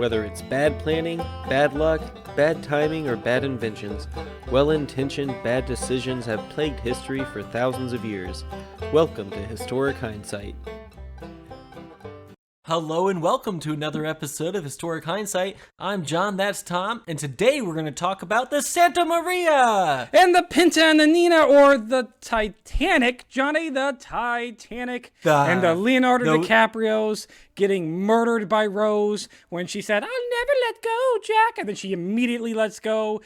Whether it's bad planning, bad luck, bad timing, or bad inventions, well-intentioned bad decisions have plagued history for thousands of years. Welcome to Historic Hindsight. Hello and welcome to another episode of Historic Hindsight. I'm John, that's Tom, and today we're going to talk about the Santa Maria! And the Pinta and the Nina, or the Titanic, Johnny, the Titanic. And the Leonardo DiCaprio's getting murdered by Rose when she said, "I'll never let go, Jack," and then she immediately lets go.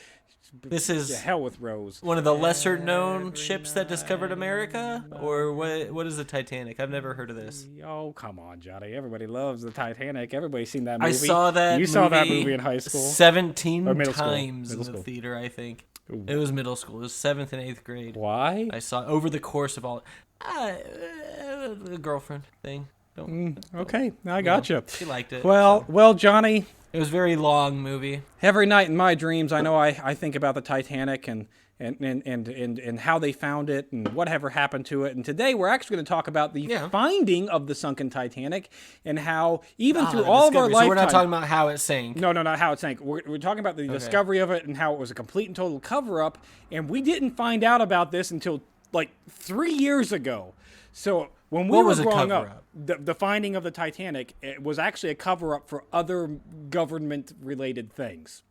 This is to hell with Rose. One of the lesser-known ships that discovered America? Or what is the Titanic? I've never heard of this. Oh, come on, Johnny. Everybody loves the Titanic. Everybody's seen that movie. I saw that saw that movie in high school? 17 middle times school. in the theater, I think. Ooh. It was middle school. It was 7th and 8th grade. Why? I saw it over the course of all... a girlfriend thing. Okay, I gotcha. She liked it. Well, Johnny... It was a very long movie. Every night in my dreams, I know I think about the Titanic and how they found it and whatever happened to it. And today we're actually going to talk about the finding of the sunken Titanic and how even through all of our lifetime... So we're not talking about how it sank. No, not how it sank. We're talking about the discovery of it and how it was a complete and total cover-up. And we didn't find out about this until like 3 years ago. So... When we were growing up, the finding of the Titanic, it was actually a cover-up for other government-related things.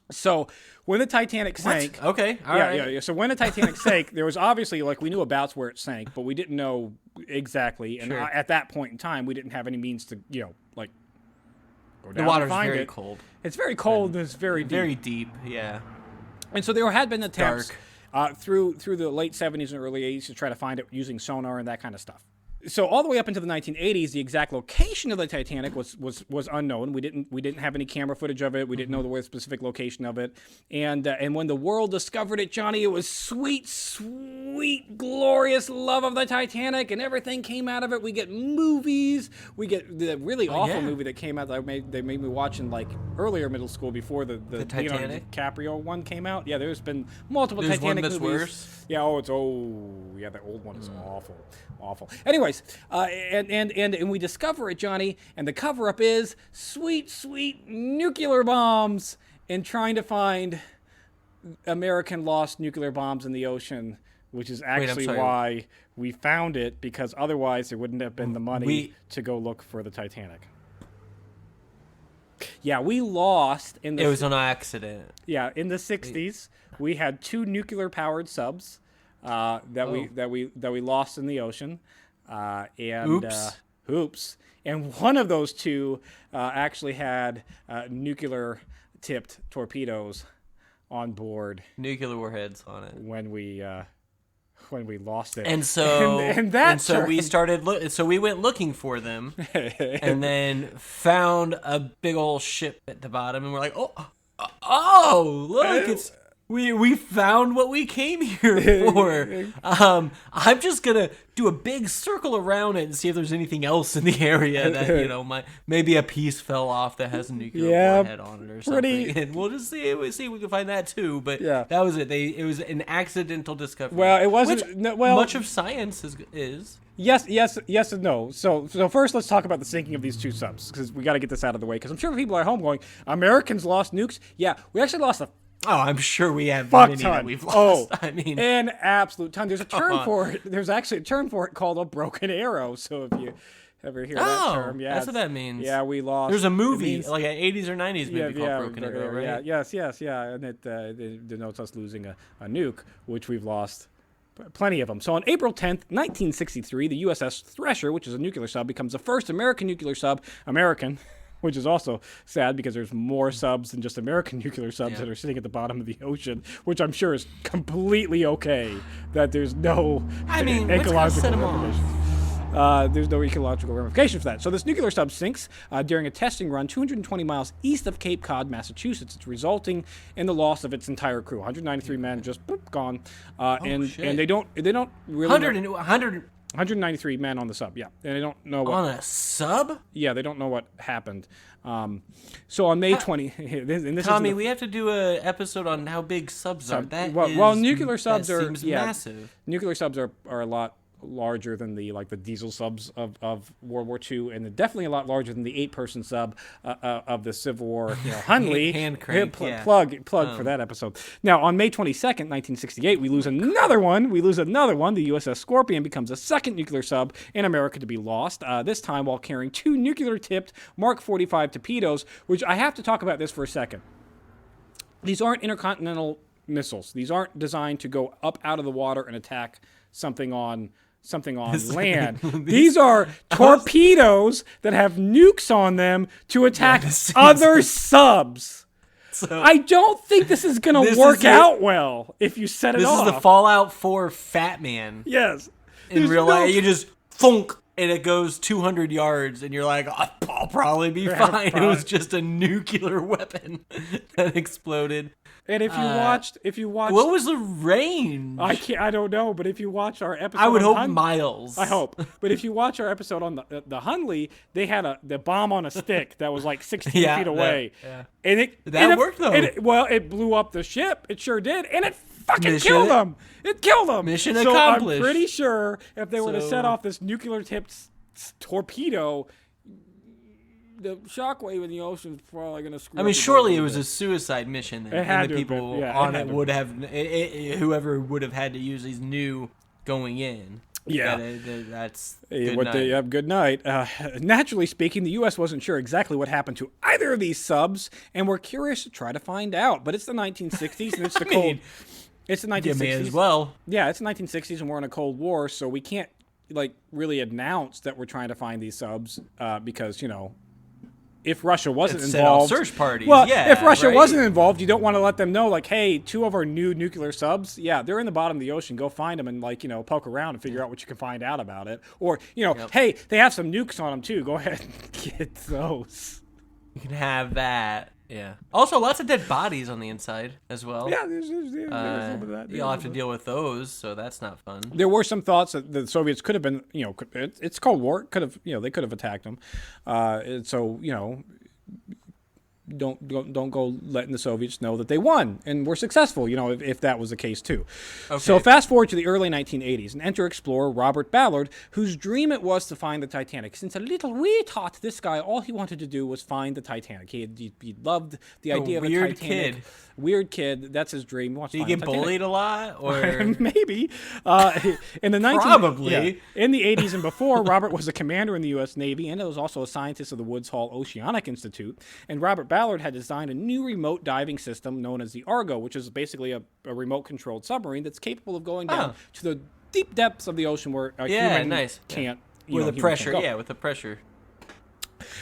So when the Titanic sank... Okay, all right. Yeah. So when the Titanic sank, there was obviously, we knew about where it sank, but we didn't know exactly. And at that point in time, we didn't have any means to, go down and find it. The water's very cold. It's very cold and it's very deep. Very deep, yeah. And so there had been attempts... Dark. Through the late 70s and early 80s to try to find it using sonar and that kind of stuff. So all the way up into the 1980s, the exact location of the Titanic was unknown. We didn't have any camera footage of it. We didn't know the specific location of it. And when the world discovered it, Johnny, it was sweet, sweet, glorious love of the Titanic, and everything came out of it. We get movies. We get the really awful movie that came out that they made me watch in earlier middle school before the Leonardo DiCaprio one came out. Yeah, there's been multiple Titanic movies. Worse? Yeah, the old one is awful. Anyways, and we discover it, Johnny, and the cover-up is sweet, sweet nuclear bombs and trying to find American lost nuclear bombs in the ocean, which is actually why we found it, because otherwise there wouldn't have been the money to go look for the Titanic. Yeah, we lost in the... It was an accident. Yeah, in the 60s, we had 2 nuclear-powered subs that we lost in the ocean. Oops. And one of those 2 actually had nuclear-tipped torpedoes on board. Nuclear warheads on it. When we lost it. And so we went looking for them and then found a big old ship at the bottom, and we're like, oh, look, we found what we came here for. I'm just gonna do a big circle around it and see if there's anything else in the area that maybe a piece fell off that has a nuclear warhead on it or something. And we'll just see if we can find that too. But that was it. It was an accidental discovery. Well, it wasn't. Much of science is. Yes, and no. So first, let's talk about the sinking of these 2 subs, because we got to get this out of the way. Because I'm sure people at home going, Americans lost nukes. Yeah, we actually lost Oh, I'm sure we have many that we've lost. I mean, an absolute ton. There's a term for it. There's actually a term for it called a broken arrow. So if you ever hear that term, that's what that means. Yeah, we lost. There's a movie, like an 80s or 90s movie called Broken Arrow, right? Yes, and it denotes us losing a nuke, which we've lost plenty of them. So on April 10th, 1963, the USS Thresher, which is a nuclear sub, becomes the first American nuclear sub. Which is also sad because there's more subs than just American nuclear subs that are sitting at the bottom of the ocean, which I'm sure is completely okay that there's no ecological ramifications. There's no ecological ramification for that. So this nuclear sub sinks during a testing run 220 miles east of Cape Cod, Massachusetts. It's resulting in the loss of its entire crew. 193 men just gone. And they don't really 193 men on the sub, and they don't know what... On a sub? Yeah, they don't know what happened. So on May 20... and this Tommy, we have to do an episode on how big subs are. Nuclear subs seems massive. Nuclear subs are a lot larger than the diesel subs of World War II, and definitely a lot larger than the 8-person sub of the Civil War. Hunley, hand crank, plug for that episode. Now, on May 22nd, 1968, we lose another one. The USS Scorpion becomes the second nuclear sub in America to be lost. This time while carrying 2 nuclear-tipped Mark 45 torpedoes, which I have to talk about this for a second. These aren't intercontinental missiles. These aren't designed to go up out of the water and attack something on land. These are torpedoes that have nukes on them to attack other subs. So, I don't think this is going to work out well if you set it off. This is the Fallout 4 Fat Man. Yes. In real life, you just thunk, and it goes 200 yards, and you're like, I'll probably be fine. It was just a nuclear weapon that exploded. And if you watched, what was the range? I don't know. But if you watch our episode, I would hope miles. I hope. But if you watch our episode on the Hunley, they had the bomb on a stick that was like 16 feet away, and it worked though. It blew up the ship. It sure did, and it fucking killed them. It killed them. Mission accomplished. I'm pretty sure if they were to set off this nuclear-tipped torpedo, the shockwave in the ocean is probably going to screw. I mean, surely it was a suicide mission. And the people on it would have, whoever would have had to use these knew going in. Yeah, that's good night. Naturally speaking, the U.S. wasn't sure exactly what happened to either of these subs, and we're curious to try to find out. But it's the 1960s, and it's the cold. It's the 1960s. May as well. Yeah, it's the 1960s, and we're in a Cold War, so we can't really announce that we're trying to find these subs because if Russia wasn't involved, search parties. Well, if Russia wasn't involved, you don't want to let them know, hey, 2 of our new nuclear subs, they're in the bottom of the ocean. Go find them and poke around and figure out what you can find out about it. Or hey, they have some nukes on them too. Go ahead and get those. You can have that. Yeah. Also, lots of dead bodies on the inside as well. Yeah, there's some of that. You'll have to deal with those, so that's not fun. There were some thoughts that the Soviets could have been, it's Cold War. Could have, they could have attacked them. Don't go letting the Soviets know that they won and were successful, if that was the case too. Okay. So fast forward to the early 1980s and enter explorer Robert Ballard, whose dream it was to find the Titanic. Since a little wee tot, this guy, all he wanted to do was find the Titanic. He loved the idea of a Titanic. Weird kid. That's his dream. He wants to Did he get bullied a lot? Or maybe. In the in the 80s and before, Robert was a commander in the U.S. Navy and was also a scientist of the Woods Hole Oceanic Institute. And Robert Ballard had designed a new remote diving system known as the Argo, which is basically a remote-controlled submarine that's capable of going down to the deep depths of the ocean where a human can't. With the pressure.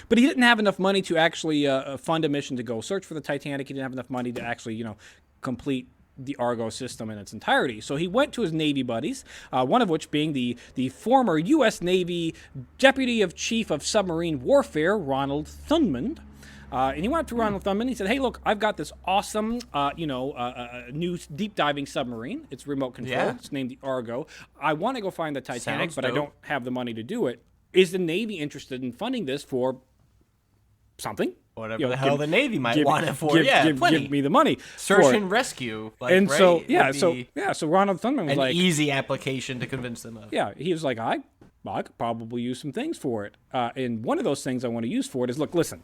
But he didn't have enough money to actually fund a mission to go search for the Titanic. He didn't have enough money to actually, complete the Argo system in its entirety. So he went to his Navy buddies, one of which being the former U.S. Navy Deputy of Chief of Submarine Warfare, Ronald Thunman. And he went up to Ronald Thunman. He said, "Hey, look, I've got this awesome, new deep diving submarine. It's remote controlled. Yeah. It's named the Argo. I want to go find the Titanic, but I don't have the money to do it. Is the Navy interested in funding this for something? Whatever the hell the Navy might want it for. Give me the money. Search and rescue. So Ronald Thunman was an easy application to convince them of. Yeah, he was like, I could probably use some things for it. And one of those things I want to use for it is, look, listen,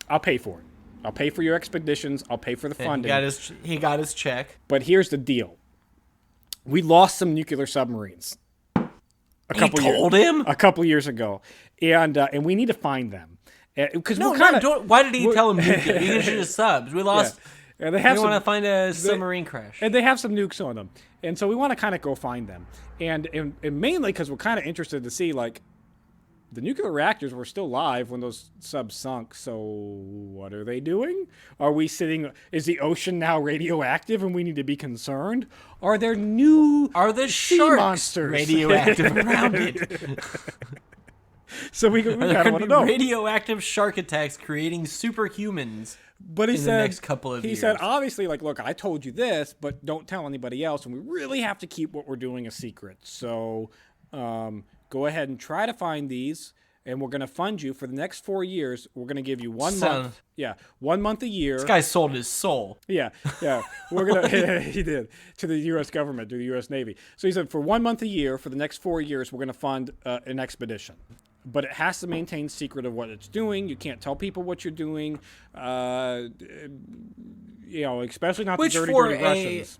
I'll pay for it. I'll pay for your expeditions. I'll pay for the funding. He got his check. But here's the deal. We lost some nuclear submarines. A couple years ago, and we need to find them because why did he tell him nuclear? He should have subs. We lost. Yeah. And they want to find a submarine crash, and they have some nukes on them, and so we want to kind of go find them, and mainly because we're kind of interested to see the nuclear reactors were still live when those subs sunk. So what are they doing? Is the ocean now radioactive and we need to be concerned? Are the sharks monsters radioactive around it? So we kind of want to know. Radioactive shark attacks creating superhumans. But he the next couple of years. He said, obviously, look, I told you this, but don't tell anybody else, and we really have to keep what we're doing a secret. So, go ahead and try to find these. and we're going to fund you for the next 4 years. We're going to give you 1 Sound- month. Yeah, 1 month a year. This guy sold his soul. Yeah. We're gonna. He did to the U.S. government, to the U.S. Navy. So he said, for 1 month a year for the next 4 years, we're gonna fund an expedition, but it has to maintain secret of what it's doing. You can't tell people what you're doing. Especially not Which the dirty for Russians.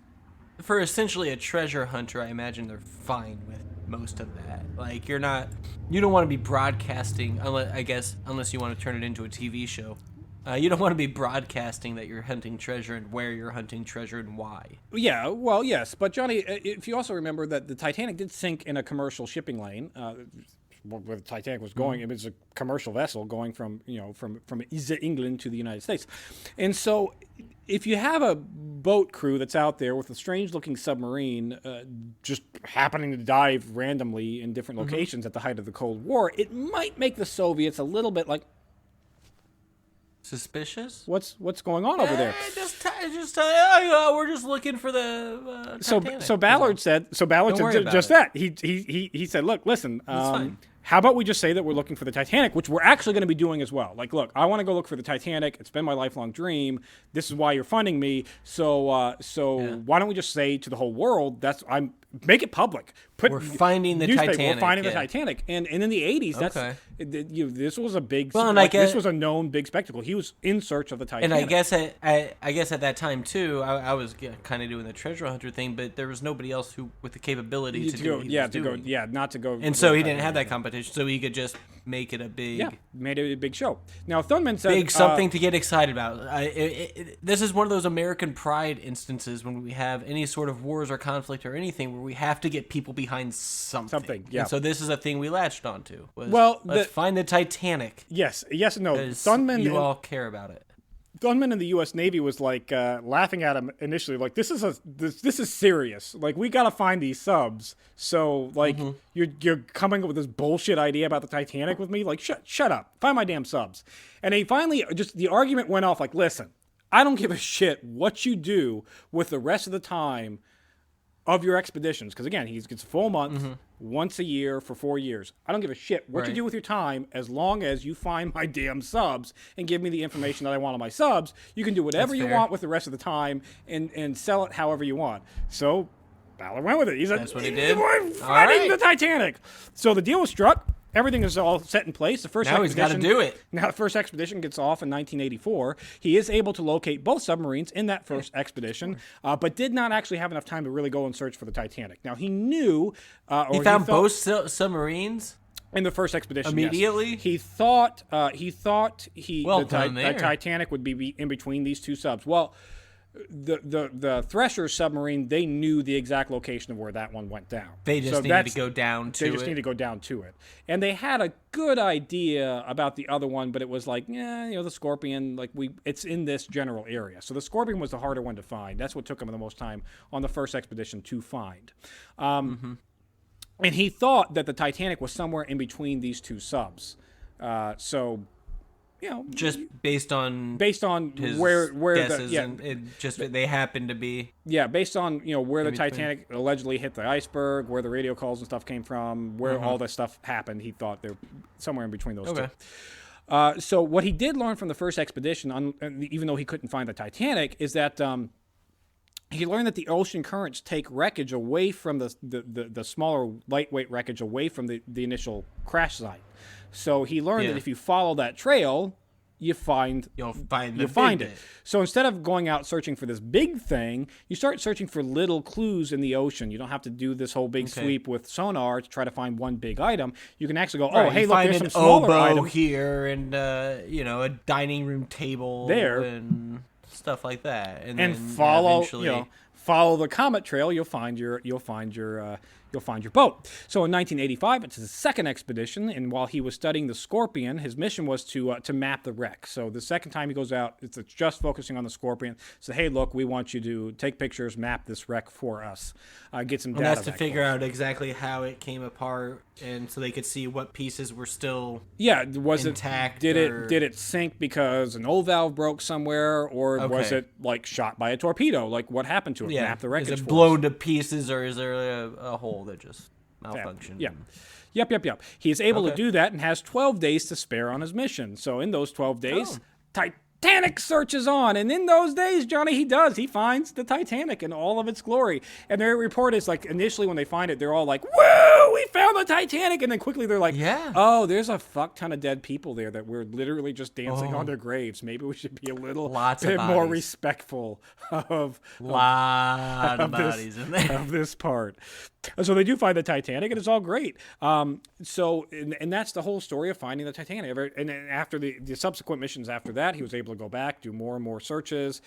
For essentially a treasure hunter, I imagine they're fine with most of that. Like you don't want to be broadcasting unless you want to turn it into a TV show. You don't want to be broadcasting that you're hunting treasure and where you're hunting treasure and why. Yeah, well, yes, but Johnny, if you also remember that the Titanic did sink in a commercial shipping lane, where the Titanic was going, it was a commercial vessel going from England to the United States, and so if you have a boat crew that's out there with a strange-looking submarine just happening to dive randomly in different locations at the height of the Cold War, it might make the Soviets a little bit like. Suspicious? What's going on over there? We're just looking for the Titanic. So Ballard said just that. He said, look, listen, how about we just say that we're looking for the Titanic, which we're actually going to be doing as well. Like, look, I want to go look for the Titanic. It's been my lifelong dream. This is why you're funding me. So why don't we just say to the whole world make it public. We're finding the Titanic. We're finding the Titanic. And in the 80s, this was a big. This was a known big spectacle. He was in search of the Titanic. And I guess at that time too, I was kind of doing the treasure hunter thing, but there was nobody else with the capability to do what he was doing. Not to go. And so he didn't have that competition, so he could just make it a big. Yeah, made it a big show. Now Thunman said big something to get excited about. This is one of those American pride instances when we have any sort of wars or conflict or anything where we have to get people behind something. Yeah. And so this is a thing we latched onto. Let's find the Titanic. Yes and no. You all care about it. Thunman in the U.S. Navy was like laughing at him initially, like this is serious. Like we gotta find these subs. So like you're coming up with this bullshit idea about the Titanic with me. Like shut up, find my damn subs. And he finally the argument went off. Like listen, I don't give a shit what you do with the rest of the time of your expeditions, because again, he gets a full month, once a year for 4 years. I don't give a shit what you do with your time, as long as you find my damn subs and give me the information that I want on my subs. You can do whatever you want with the rest of the time and sell it however you want. So Ballard went with it. He said, that's what he did. We're fighting the Titanic. So the deal was struck. Everything is all set in place. Now he's got to do it. Now the first expedition gets off in 1984. He is able to locate both submarines in that first expedition, but did not actually have enough time to really go and search for the Titanic. Now he knew, he found both submarines in the first expedition. Immediately, yes. He thought the Titanic would be in between these two subs. Well, the Thresher submarine, they knew the exact location of where that one went down. They just needed to go down to it. They just need to go down to it. And they had a good idea about the other one, but it was like, the Scorpion, it's in this general area. So the Scorpion was the harder one to find. That's what took him the most time on the first expedition to find. And he thought that the Titanic was somewhere in between these two subs. Just based on his where guesses, they happen to be. Yeah, based on where the Titanic allegedly hit the iceberg, where the radio calls and stuff came from, where all this stuff happened. He thought they're somewhere in between those two. So what he did learn from the first expedition, even though he couldn't find the Titanic, is that he learned that the ocean currents take wreckage away from the smaller, lightweight wreckage away from the initial crash site. So he learned that if you follow that trail, you'll find it. So instead of going out searching for this big thing, you start searching for little clues in the ocean. You don't have to do this whole big sweep with sonar to try to find one big item. You can actually go, hey, look, there's some smaller item here, and a dining room table there, and stuff like that, and follow the comet trail. You'll find your boat. So in 1985, it's his second expedition, and while he was studying the Scorpion, his mission was to map the wreck. So the second time he goes out, it's just focusing on the Scorpion. So hey, look, we want you to take pictures, map this wreck for us, get some data. And that's to figure out exactly how it came apart, and so they could see what pieces were still intact. Did it sink because an old valve broke somewhere, or was it shot by a torpedo? Like what happened to it? Map the wreckage. Is it blown to pieces, or is there a hole that just malfunction. Yeah. Yep. He is able to do that and has 12 days to spare on his mission. So in those 12 days, Titanic searches on, and in those days, Johnny, he finds the Titanic in all of its glory. And their report is like, initially when they find it, they're all like, "Woo, we found the Titanic!" And then quickly they're like, "Oh, there's a fuck ton of dead people there that we're literally just dancing on their graves. Maybe we should be a little bit more respectful of bodies in there of this part." So they do find the Titanic, and it's all great. And that's the whole story of finding the Titanic. And then after the subsequent missions after that, he was able to go back, do more and more searches,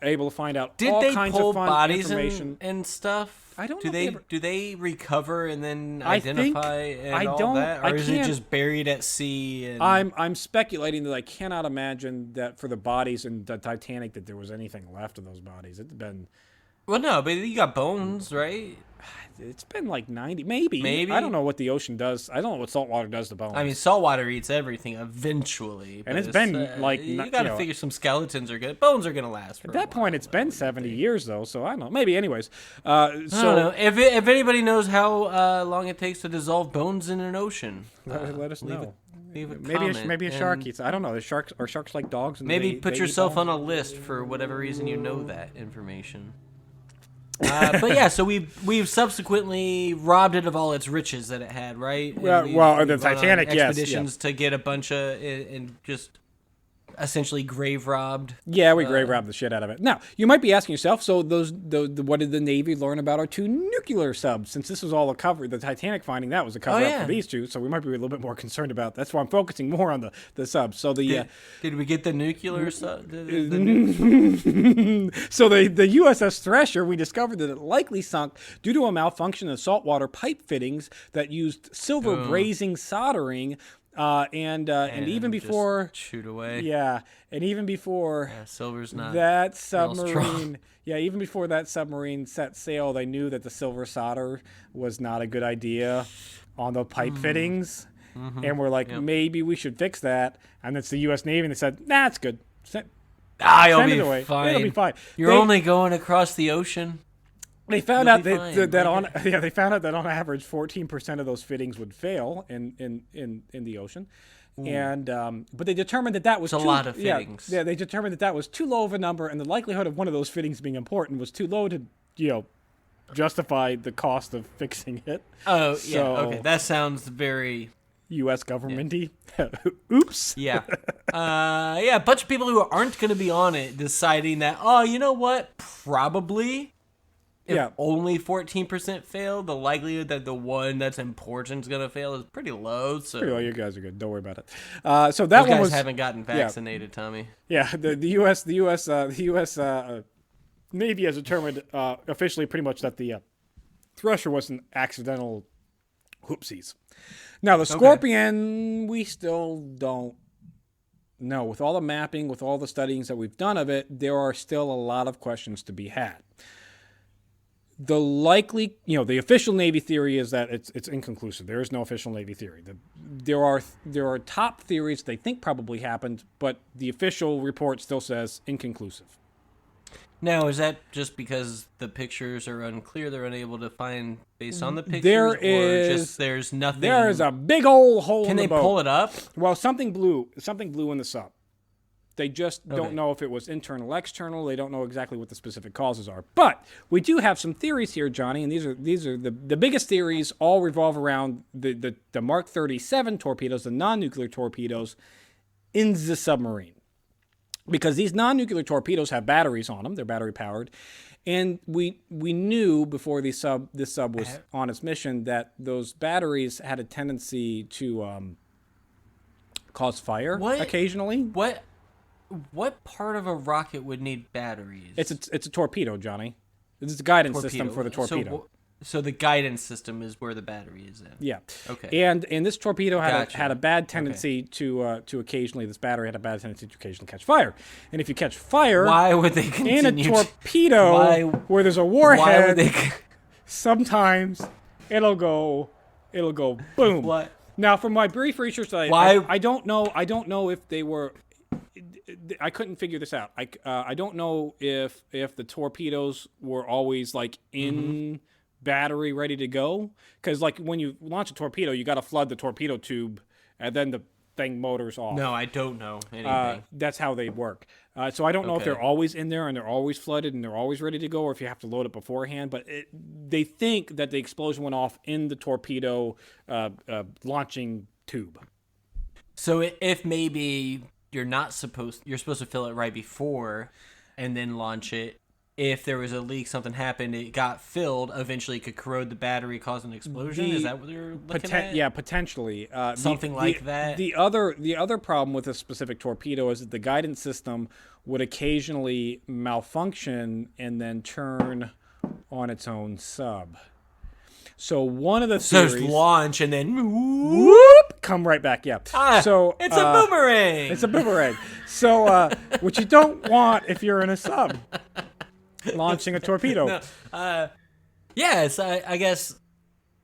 able to find out all kinds of fun information and stuff. I don't know. Do they recover and then identify all that, or is it just buried at sea? And... I'm speculating that I cannot imagine that for the bodies in the Titanic that there was anything left of those bodies. It's been. Well, no, but you got bones, right? It's been like 90, maybe. I don't know what the ocean does. I don't know what salt water does to bones. I mean, salt water eats everything eventually. And it's been you got to figure some skeletons are good. Bones are going to last. For at that point, it's been 70 years though, so I don't know. Maybe, anyways. I don't know. If anybody knows how long it takes to dissolve bones in an ocean, let us know. Maybe a shark eats. I don't know. Are sharks like dogs? And maybe put yourself on a list for whatever reason you know that information. But yeah, so we've subsequently robbed it of all its riches that it had, right? Well, the Titanic, expeditions to get a bunch of and just essentially grave robbed. Yeah, we grave robbed the shit out of it. Now, you might be asking yourself, so what did the Navy learn about our two nuclear subs? Since this was all a cover, the Titanic finding that was a cover up for these two, so we might be a little bit more concerned about. That's why I'm focusing more on the subs. So did we get the nuclear sub? So the USS Thresher, we discovered that it likely sunk due to a malfunction in saltwater pipe fittings that used silver brazing soldering. And even before shoot away, and even before silver's not that submarine, even before that submarine set sail, they knew that the silver solder was not a good idea on the pipe fittings, and we're like, maybe we should fix that. And it's the U.S. Navy, and they said, "Nah, it's good. Send it away. It'll be fine." You're only going across the ocean. They found out that on average 14% of those fittings would fail in the ocean, and but they determined that was a lot of fittings. Yeah, they determined that was too low of a number, and the likelihood of one of those fittings being important was too low to justify the cost of fixing it. Oh, so, yeah, okay, that sounds very U.S. government-y. Oops. Yeah. A bunch of people who aren't going to be on it deciding that, you know what, probably. If only 14% fail, the likelihood that the one that's important is going to fail is pretty low. So pretty low. You guys are good. Don't worry about it. So that Those one guys haven't gotten vaccinated, Tommy. Yeah, the U.S. Navy has determined officially pretty much that the Thresher was an accidental whoopsies. Now the Scorpion, we still don't know. With all the mapping, with all the studyings that we've done of it, there are still a lot of questions to be had. The the official Navy theory is that it's inconclusive. There is no official Navy theory. There are top theories they think probably happened, but the official report still says inconclusive. Now, is that just because the pictures are unclear? They're unable to find based on the pictures, there's nothing. There is a big old hole in the boat. Can they pull it up? Well, something blew in the sub. They just don't know if it was internal, external. They don't know exactly what the specific causes are. But we do have some theories here, Johnny, and these are the biggest theories. All revolve around the Mark 37 torpedoes, the non-nuclear torpedoes in the submarine, because these non-nuclear torpedoes have batteries on them. They're battery powered, and we knew before this sub was on its mission that those batteries had a tendency to cause fire occasionally. What part of a rocket would need batteries? It's a torpedo, Johnny. It's a guidance system for the torpedo. So the guidance system is where the battery is in. Yeah. Okay. And this torpedo had a bad tendency to occasionally, this battery had a bad tendency to occasionally catch fire. And if you catch fire, why would they continue in a torpedo where there's a warhead, sometimes it'll go boom. What? Now, from my brief research, I don't know if they were. I couldn't figure this out. I don't know if the torpedoes were always like in battery ready to go. Because like when you launch a torpedo, you got to flood the torpedo tube, and then the thing motors off. No, I don't know anything. That's how they work. So I don't know if they're always in there and they're always flooded and they're always ready to go, or if you have to load it beforehand. But they think that the explosion went off in the torpedo launching tube. So if maybe you're supposed to fill it right before and then launch it. If there was a leak, something happened, it got filled, eventually it could corrode the battery, cause an explosion. Is that what you're looking at? Yeah, potentially. Something like that. The other problem with a specific torpedo is that the guidance system would occasionally malfunction and then turn on its own sub. So one of the theories... So launch and then... Whoop! Come right back, yeah. So it's a boomerang! It's a boomerang. So, which you don't want if you're in a sub. Launching a torpedo. No. Yes, I guess,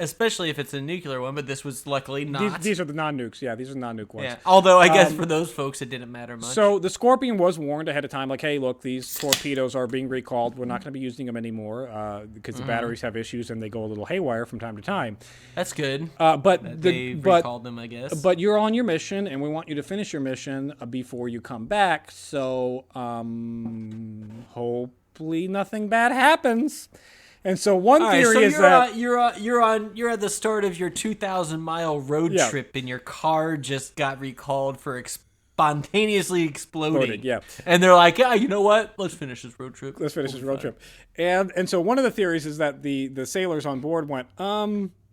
especially if it's a nuclear one, but this was luckily not. These are the non-nukes. Yeah, these are non-nuke ones. Yeah. Although I guess for those folks it didn't matter much. So the Scorpion was warned ahead of time, like, hey, look, these torpedoes are being recalled. We're not going to be using them anymore because the batteries have issues and they go a little haywire from time to time. That's good. They recalled them, I guess. But you're on your mission, and we want you to finish your mission before you come back. So hopefully nothing bad happens. And so one theory is that you're at the start of your 2,000-mile road trip, and your car just got recalled for spontaneously exploding. Yeah, and they're like, you know what? Let's finish this road trip. And so one of the theories is that the sailors on board went,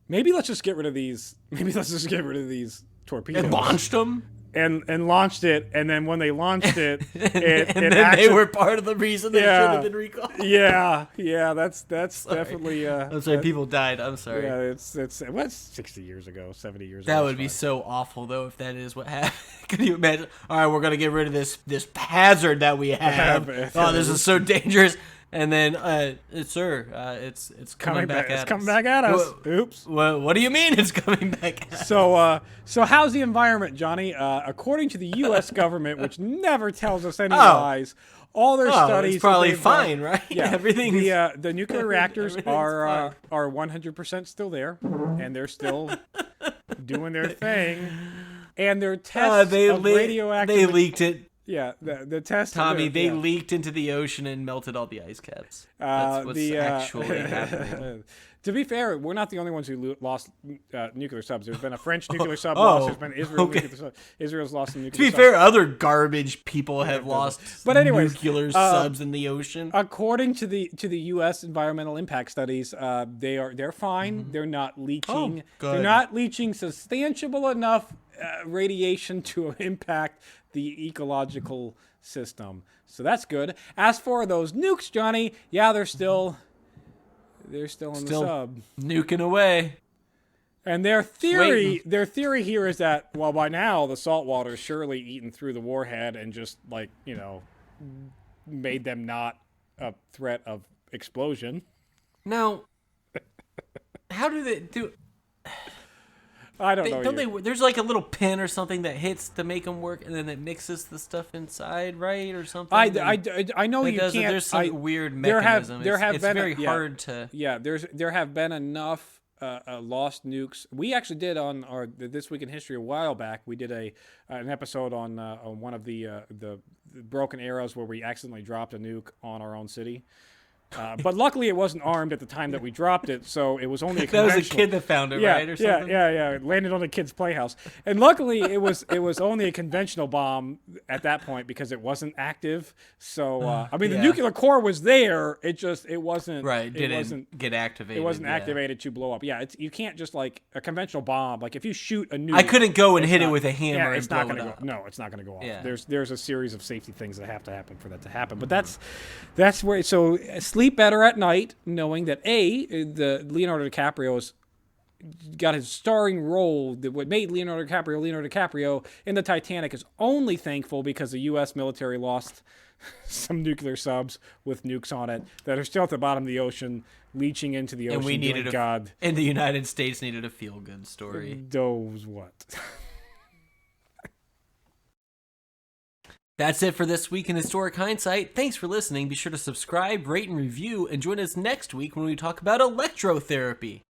maybe let's just get rid of these. Maybe let's just get rid of these torpedoes. And launched them. And launched it, and then when they launched it, they were part of the reason they should have been recalled. Yeah, that's definitely. I'm sorry, people died. I'm sorry. Yeah, it's 60 years ago, 70 years ago. That would be so awful, though, if that is what happened. Can you imagine? All right, we're gonna get rid of this hazard that we have. Oh, this is so dangerous. And then, sir, it's coming back at us. It's coming back at us. Oops. What do you mean it's coming back at us? So how's the environment, Johnny? According to the U.S. government, which never tells us any lies, all their studies... It's probably fine, right? Yeah. Everything. The nuclear reactors are 100% still there, and they're still doing their thing. And their tests of radioactive... They leaked it. Yeah, the test. Tommy, they leaked into the ocean and melted all the ice caps. That's what's actually happening. To be fair, we're not the only ones who lost nuclear subs. There's been a French nuclear sub lost. There's been nuclear subs. Israel's lost some nuclear subs. To be fair, other garbage people have lost nuclear subs in the ocean. According to the U.S. environmental impact studies, they're fine. Mm-hmm. They're not leaching. They're not leaching substantial enough radiation to impact the ecological system. So that's good. As for those nukes, Johnny, they're still in the sub. Nuking away. And their theory here is that, well, by now the salt water is surely eaten through the warhead and just made them not a threat of explosion. Now, how do they do? I don't know. There's like a little pin or something that hits to make them work, and then it mixes the stuff inside, right, or something. I know you can't. There's some weird mechanism. It's very hard to. Yeah, there have been enough lost nukes. We actually did on our This Week in History a while back. We did an episode on one of the broken arrows where we accidentally dropped a nuke on our own city. But luckily, it wasn't armed at the time that we dropped it, so it was only a conventional... That was a kid that found it, right, or something? Yeah. It landed on a kid's playhouse, and luckily, it was only a conventional bomb at that point because it wasn't active. So, the nuclear core was there. It wasn't right. Didn't get activated. It wasn't activated to blow up. Yeah, you can't just like a conventional bomb. Like if you shoot a nuke, I couldn't go and hit it with a hammer. It's and not blow going it to up. go. No, it's not going to go off. Yeah. There's a series of safety things that have to happen for that to happen. But that's where. So sleep better at night, knowing that the Leonardo DiCaprio's got his starring role. That what made Leonardo DiCaprio in the Titanic is only thankful because the U.S. military lost some nuclear subs with nukes on it that are still at the bottom of the ocean, leaching into the ocean. And we needed God. And the United States needed a feel-good story. Those what? That's it for this week in Historic Hindsight. Thanks for listening. Be sure to subscribe, rate, and review, and join us next week when we talk about electrotherapy.